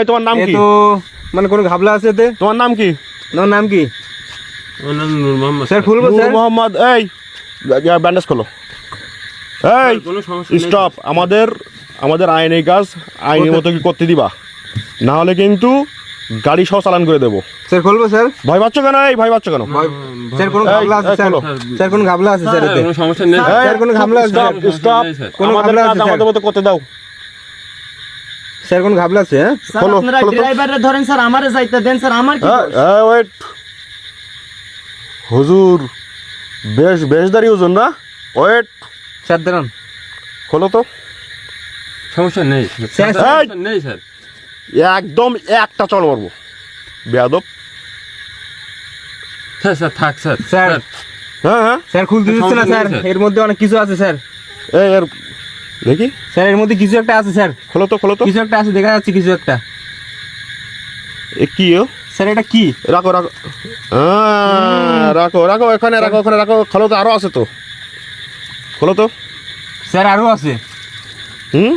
এই তোমার নাম কি? তো মানে কোন ঘাবলা আছে এতে? তোমার নাম কি? তোমার নাম কি? আমার নাম নূর মোহাম্মদ স্যার খুলবো নূর স্যার? মোহাম্মদ। এই ব্যান্ডেজ খোলো। এই কোনো সমস্যা নেই স্টপ। আমাদের আইনের কাজ আইনের মতো কি করতে দিবা, না হলে কিন্তু গাড়ি সহ চালান করে দেবো। স্যার খুলবো স্যার? ভয় পাচ্ছ কেন? এই ভয় পাচ্ছ কেন? স্যার কোন ঘাবলা আছে স্যার? খোলো। স্যার কোন ঘাবলা আছে স্যার এতে? কোনো সমস্যা নেই স্যার কোন ঘাবলা আছে স্যার? স্টপ। কোন আমাদের ঘাবলা কাজ আছে স্যার? আমাদের মতো করতে দাও। স্যার কোন ঘাবলা আছে? হ্যাঁ স্যার খোলো, আপনারা খোলো তো। ড্রাইভারে ধরেন স্যার, আমারে যাইতে দেন স্যার, আমার কি দোষ? ওয়েট হুজুর, বেশদারি হুজুর না? ওয়েট স্যার দাঁড়ান। খোলো তো। সমস্যা নেই স্যার, সমস্যা নেই স্যার একদম একটা চল মারবো বেয়াদব। স্যার স্যার থাক স্যার স্যার। হ্যাঁ হ্যাঁ স্যার খুলতে দিচ্ছে না স্যার, স্যার। এর মধ্যে অনেক কিছু আছে স্যার। এই এর দেখি, স্যার এর মধ্যে কিছু একটা আছে স্যার, খোলো তো কিছু একটা আছে, দেখা যাচ্ছে কিছু একটা। এ কি ও? স্যার এটা কি? রাখো রাখো রাখো এখানে রাখো, ওখানে রাখো। খোলো তো, আরো আছে তো, খোলো তো। স্যার আরো আছে। হুম,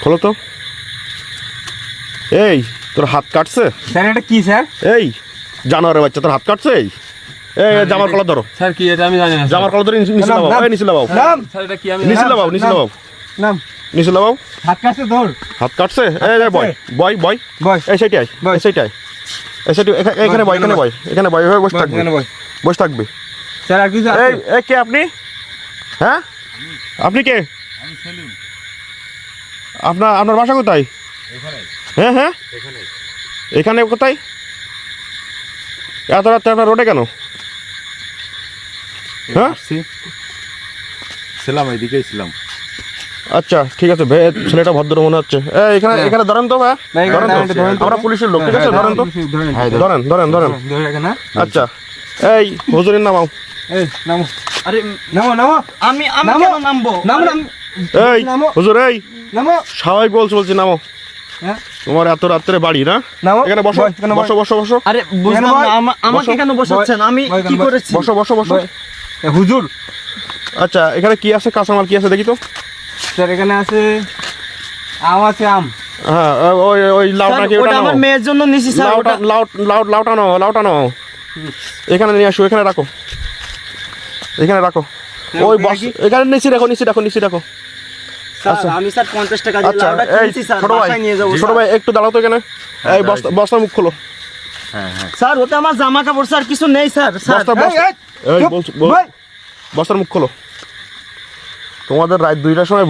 খোলো তো। এই তোর হাত কাটছে? স্যার এটা কি স্যার? এই জানোয়ারের বাচ্চা, তোর হাত কাটছে? এই জামার কলার ধরো, স্যার কি এটা আমি জানি না জামার কলার ধরে নিচে নাম, লাগাও। নাম। এই নিচে লাগাও, নাম। স্যার এটা কি আমি নিচে লাগাও, নিচে লাগাও, নাম। নিচে লাগাও। হাত কাছে ধর। হাত কাটছে? এই বয় বয় বয় বয়। এই সেইটাই, বয়। এই সেইটাই, এই সেইটাই। এখানে বয়, এখানে বয়, এখানে বয়, এভাবে বসে থাকবে, এখানে বয়। বসে থাকবে। স্যার আর কিছু আছে? এই কে আপনি? হ্যাঁ আপনি কে? আপনার বাসা কোথায়? হ্যাঁ হ্যাঁ এখানে কোথায়? এত রাত্রে আপনার রোডে কেন? হ্যাঁ ছিলাম, এইদিকেই ছিলাম। আচ্ছা ঠিক আছে, ছেলেটা ভদ্র মনে হচ্ছে। এখানে ধরেন তো ভাই, ভাই, ধরেন তো। ধরেন তো। আমরা পুলিশের লোক, ঠিক আছে? হ্যাঁ, ধরেন তো, ধরেন। ধরেন ধরেন ধরেন। ধরে রাখেন না? আচ্ছা এই হুজুরের নামাও। এই নামো, আরে নামো, নামো, আমি নামো। কেন নামবো? নামো, নামো, এই নামো। হুজুর, এই নামো। স্বাভাবিক বলছি নামো। হ্যাঁ তোমার এত রাত্রে বাড়ি না? নামো। এখানে বসো, বয়, এখানে বয়। বসো বসো বসো আরে বুঝলাম বয়, না, আমাকে বসো। কেন বসাচ্ছেন? আমি বয়, কি বয়। করেছি? বসো বসো বসো। বয়। এ, হুজুর আচ্ছা এখানে কি আছে, কাঁচামাল কি আছে দেখি তো। স্যার এখানে আছে আম, আছে আম। হ্যাঁ ওই লাউটা স্যার, কি? ওটা ওটা আমার নাও। মেয়ের জন্য নিছি স্যার, ওটা লাউটা নাও। এখানে নিয়ে আসো, এখানে রাখো, এখানে রাখো। ওই বস, এখানে নিচে রাখো। স্যার আমি স্যার 50 টাকা দিয়ে আচ্ছা লাউটা এই কিনছি স্যার, ছোট ভাই, বাসায় নিয়ে যাবো ছোট স্যার। ভাই একটু দাঁড়াও তো এখানে। এই বস্তা মুখ খোলো। স্যার ওতে আমার জামা কাপড় স্যার কিছু নেই স্যার। স্যার বস্তা এই চুপ, বলছো, বয়। বস্তার মুখ খোলো। তোমাদের রাত 2টার সময়